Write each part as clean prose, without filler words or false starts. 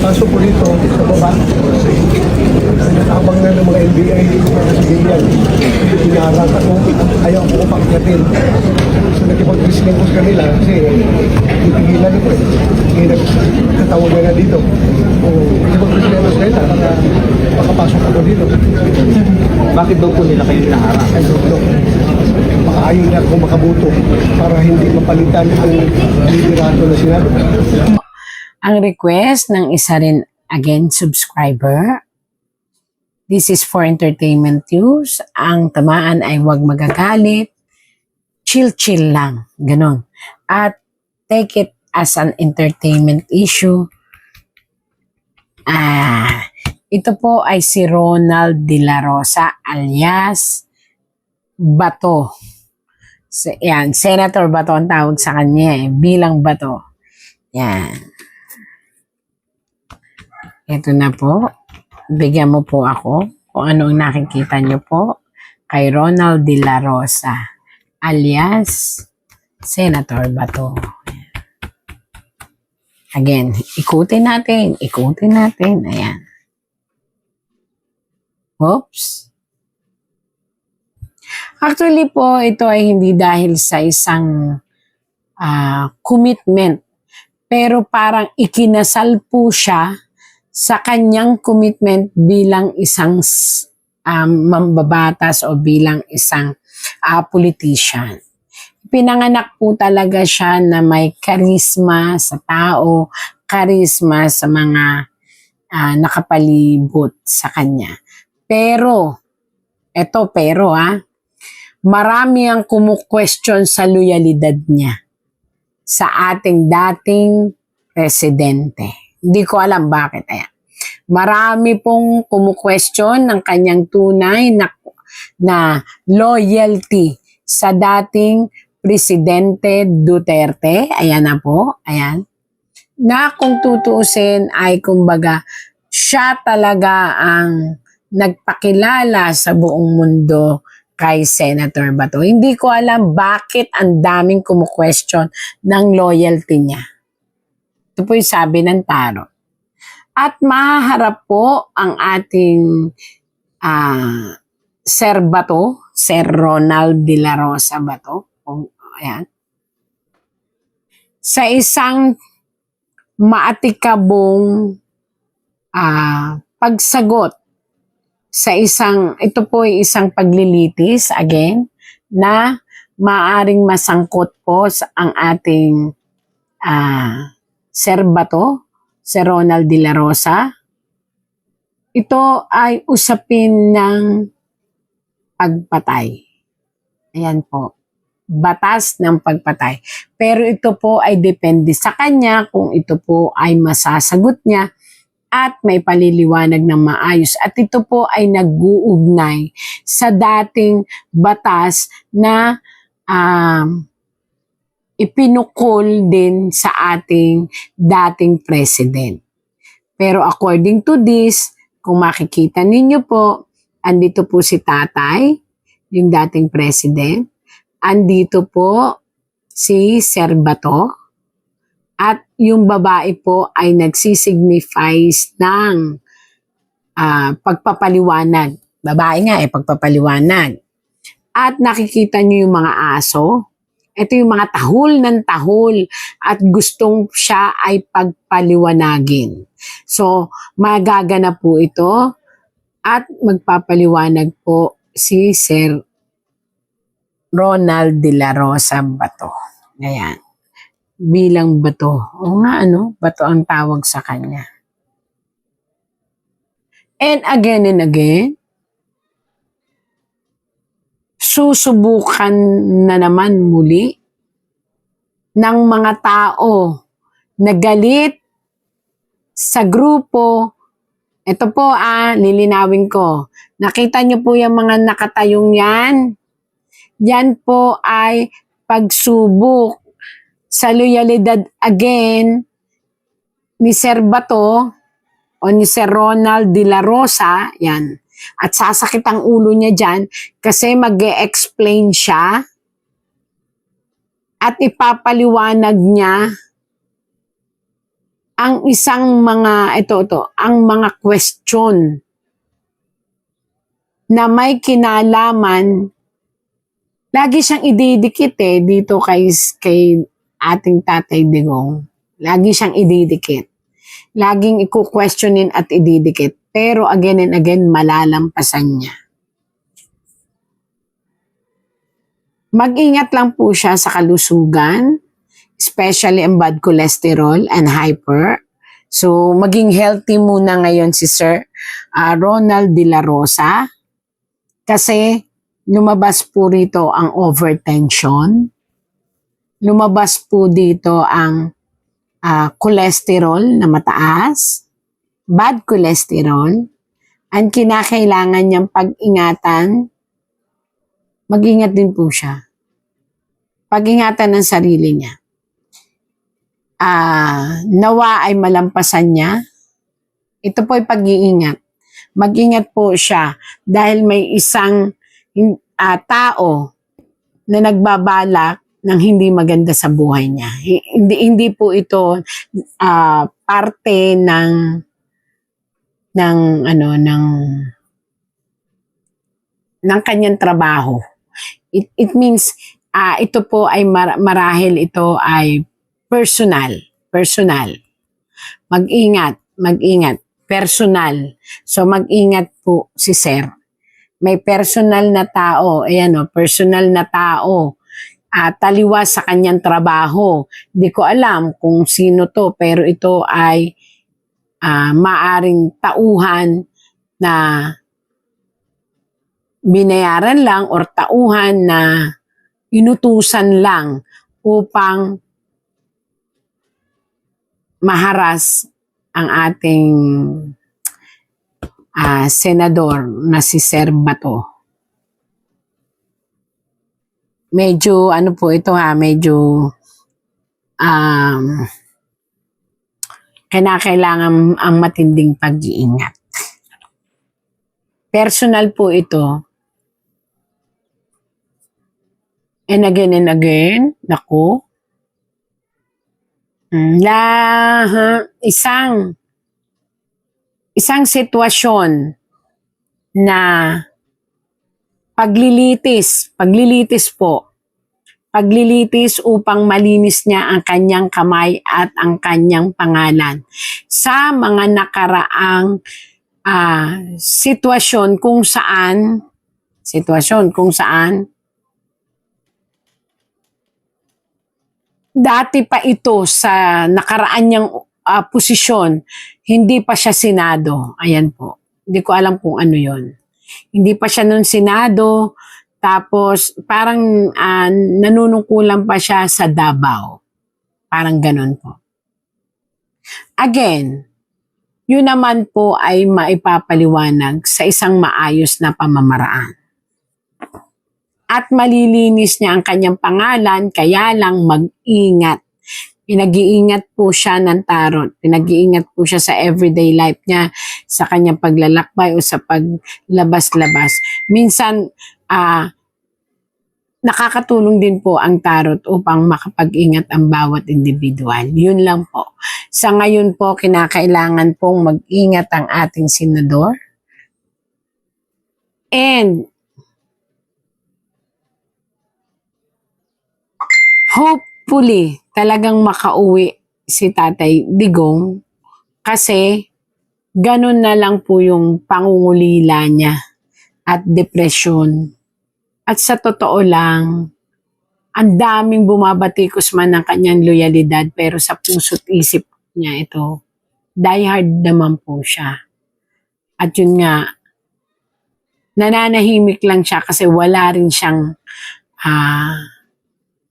Pasok po dito sa baba. Natabang na ng mga NBI para sa ganyan. Pinarang ako, ayaw ko pakyatin. So nakipag-wrestling ko sa kanila kasi ipigilan ko eh. Kaya nagkatawag na dito. So nakipag-wrestling ko sa kanila para makapasok ako dito. Bakit daw po nila kayo hinaharang? Ay, so, baka ayaw na ako makabuto para hindi mapalitan ang liderato na sinabi. Ang request ng isa rin again subscriber. This is for entertainment use. Ang tamaan ay huwag magagalit. Chill lang. Ganon. At take it as an entertainment issue. Ito po ay si Ronald De La Rosa alias Bato. Yan, Senator Bato ang tawag sa kanya bilang Bato. Yan. Ito na po. Bigyan mo po ako kung ano ang nakikita nyo po kay Ronald De La Rosa alias Senator Bato. Again, ikutin natin. Ayan. Oops. Actually po, ito ay hindi dahil sa isang commitment. Pero parang ikinasal po siya sa kanyang commitment bilang isang mambabatas o bilang isang politician. Pinanganak po talaga siya na may karisma sa tao, karisma sa mga nakapalibot sa kanya. Pero marami ang kumu-question sa loyalidad niya sa ating dating presidente. Hindi ko alam bakit. Ayan. Marami pong kumu-question ng kanyang tunay na loyalty sa dating Presidente Duterte. Ayan na po. Ayan. Na kung tutuusin ay kumbaga siya talaga ang nagpakilala sa buong mundo kay Senator Bato. Hindi ko alam bakit ang daming kumu-question ng loyalty niya. Ito po yung sabi ng tarot. At mahaharap po ang ating Sir Bato, Sir Ronald De La Rosa Bato. Ayan. Sa isang maatikabong pagsagot sa ito po ay isang paglilitis again na maaring masangkot po sa ang ating Sir Bato, Sir Ronald De La Rosa. Ito ay usapin ng pagpatay. Ayan po. Batas ng pagpatay. Pero ito po ay depende sa kanya kung ito po ay masasagot niya at may paliliwanag ng maayos. At ito po ay nag-uugnay sa dating batas na ipinukol din sa ating dating president. Pero according to this, kung makikita ninyo po, andito po si tatay, yung dating president. Andito po si Sir Bato. At yung babae po ay nagsisignifies ng pagpapaliwanag. Babae nga pagpapaliwanag. At nakikita nyo yung mga aso. Ito yung mga tahol ng tahol at gustong siya ay pagpaliwanagin. So, magaganap po ito at magpapaliwanag po si Sir Ronald De La Rosa Bato. Ayan. Bilang Bato. O nga Bato ang tawag sa kanya. And again, susubukan na naman muli ng mga tao na galit sa grupo. Ito po lilinawin ko. Nakita niyo po yung mga nakatayong yan? Yan po ay pagsubok sa loyalidad again ni Sir Bato o ni Sir Ronald De La Rosa. Yan. At sasakit ang ulo niya dyan kasi mag-e-explain siya at ipapaliwanag niya ang isang mga, ang mga question na may kinalaman, lagi siyang ididikit dito kay ating Tatay Digong. Lagi siyang ididikit. Laging i-questionin at ididikit. Pero again and again, malalampasan niya. Mag-ingat lang po siya sa kalusugan, especially ang bad cholesterol and hyper. So, maging healthy muna ngayon si Sir Ronald De La Rosa kasi lumabas po rito ang overtension. Lumabas po dito ang cholesterol na mataas, bad cholesterol, ang kinakailangan niyang pag-ingatan, mag-ingat din po siya. Pag-ingatan ng sarili niya. Nawa ay malampasan niya. Ito po ay pag-iingat. Mag-ingat po siya dahil may isang tao na nagbabalak ng hindi maganda sa buhay niya. Hindi po ito parte ng kanyang trabaho. It means ito po ay marahil ito ay personal. Mag-ingat, personal. So mag-ingat po si Sir. May personal na tao, personal na tao. Taliwas sa kanyang trabaho. Di ko alam kung sino to, pero ito ay maaring tauhan na binayaran lang or tauhan na inutusan lang upang maharas ang ating senador na si Sir Bato. Medyo po ito medyo kailangan ang matinding pag-iingat. Personal po ito. And again, naku. Isang sitwasyon na paglilitis po. Paglilitis upang malinis niya ang kanyang kamay at ang kanyang pangalan sa mga nakaraang sitwasyon kung saan dati pa ito sa nakaraan niyang posisyon, hindi pa siya Senado. Ayan po. Hindi ko alam kung ano yon. Hindi pa siya nun Senado, tapos parang nanunungkulan pa siya sa Davao. Parang ganun po. Again, yun naman po ay maipapaliwanag sa isang maayos na pamamaraan. At malilinis niya ang kanyang pangalan, kaya lang mag-ingat. Pinag-iingat po siya ng tarot. Pinag-iingat po siya sa everyday life niya, sa kanyang paglalakbay o sa paglabas-labas. Minsan, nakakatulong din po ang tarot upang makapag-ingat ang bawat individual. Yun lang po. Sa ngayon po, kinakailangan pong mag-ingat ang ating senador. And hopefully, talagang makauwi si Tatay Digong kasi ganun na lang po yung pangungulila niya at depresyon. At sa totoo lang, ang daming bumabatikos man ng kanyang loyalidad pero sa puso't isip niya ito, diehard naman po siya. At yun nga, nananahimik lang siya kasi wala rin siyang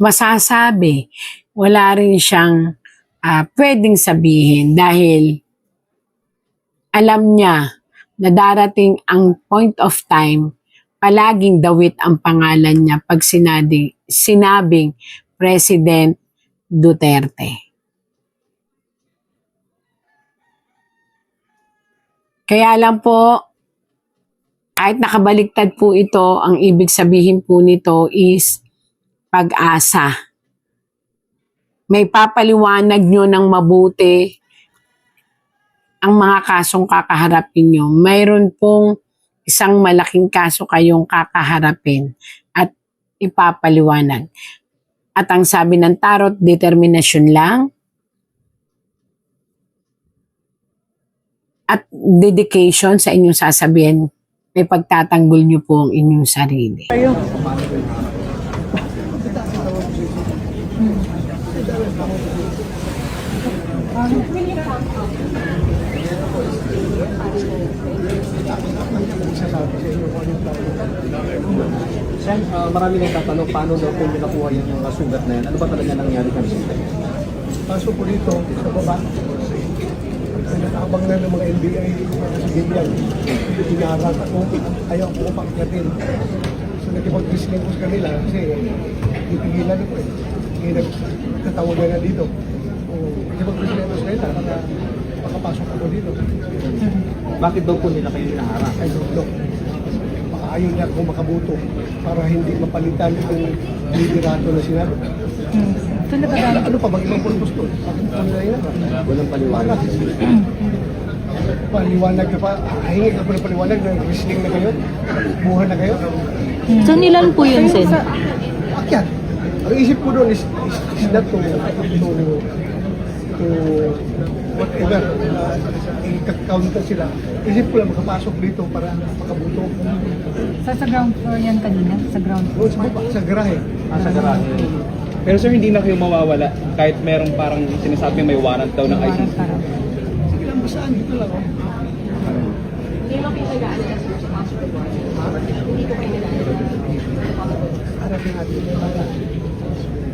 masasabi. Wala rin siyang pwedeng sabihin dahil alam niya na darating ang point of time, palaging dawit ang pangalan niya pag sinabing President Duterte. Kaya lang po, kahit nakabaliktad po ito, ang ibig sabihin po nito is pag-asa. May papaliwanag nyo ng mabuti ang mga kasong kakaharapin nyo, mayroon pong isang malaking kaso kayong kakaharapin at ipapaliwanag. At ang sabi ng tarot, determinasyon lang at dedication sa inyong sasabihin, may pagtatanggol nyo po ang inyong sarili. Sen, marami nang tatanong paano daw po nila nakuha yung sugat na yan. Ano ba talaga nangyari kanina? Paso po dito, sa baba. Nakabang na ng mga NBI sa ganyan. Inaarang ako, ayaw ko pagkatin. So nakipag-wrestling ko sa kanila kasi ipigilan ko eh. Kaya nagkatawag na dito. Nakipag-wrestling ko sa kanila para makapasok ako dito. Bakit daw po nila kayo hinaharang? I don't know. Baka ayaw niya akong makabuto para hindi mapalitan itong liderato na sinabi. So nagagalit. Ano pa bang ibang purpose to? Bakit po nila yun? Walang paliwanag. Paliwanag ka pa. Hingi ka pa ng paliwanag na wrestling na kayo? Buhan na kayo? So nilan po yun, Sen? Akyat. Ang isip ko doon is not to whatever. I-counter sila. Isip ko lang makapasok dito para makabuto. Sa ground floor yan kanina? Sa ground Doon sa baba, sa garahe. Sa garahe. Pero sir, hindi na kayo mawawala kahit merong parang sinasabi may warrant daw ng ICC. Sige lang, basaan dito lang. Oh. Harapin natin.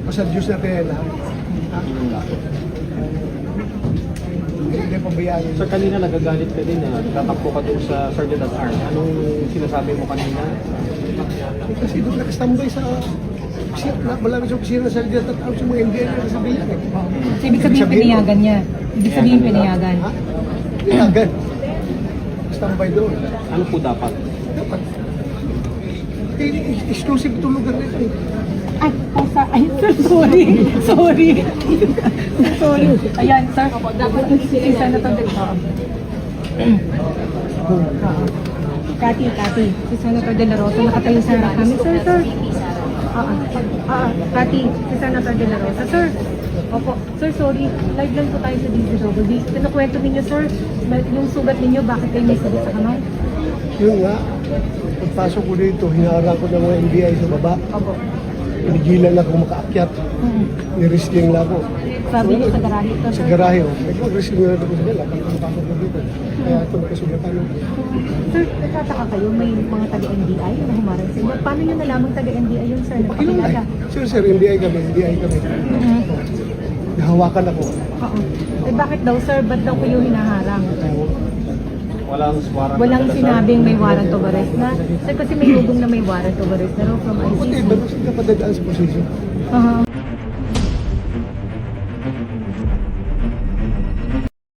Basta Diyos natin yan ha. Hindi pabayaan. Sir, kanina nagagalit ka din na tatakbo ka doon sa Sergeant at Arms. Anong sinasabi mo kanina? Kasi doon nakastambay sa malapit sa opisina sa Sergeant at Arms yung mga NBI na nasabihan eh. So, ibig sabihin pinayagan niya. Ibig sabihin pinayagan. Ha? Pinayagan. Stambay doon. Ano po dapat? Dapat. Exclusive tulugan na ito eh. Ay, ay, sir, sorry. Sorry. Sorry. Ayan, sir. Dapat si Senator De La Kati. Si Senator De La Rosa nakatayo sa harap namin. Sir. Kati, si Senator De La Rosa. Sir. Opo. Sir, sorry. Live lang po tayo sa DZWB. Pinakwento ninyo, sir, yung sugat ninyo, bakit kayo may sugat sa kamay? Yun nga. Pagpasok ko dito, hinaharang ko ng mga NBI sa baba. Opo. Pinigilan na akong makaakyat. Nirisking lang ako. Sabi niyo sa garahe ito, Sa sir. garahe oh. Nag-risking na ako sa nila. Pagpasok ko dito. Kaya ito nakasugatan ko. Sir, nagtataka kayo, may mga taga-NBI na humarang sa inyo. Paano nyo nalamang taga-NBI yun, sir? Nagpakilala? Sir, NBI kami. Nahawakan ako. Oo. Eh bakit daw, sir? Ba't daw kayo hinaharang? Walang warrant. Walang sinabing may warrant of arrest na. Sir, kasi may hugong na may warrant of arrest na raw from Buti, ICC. bago sila padadaan sa posisyon. Aha.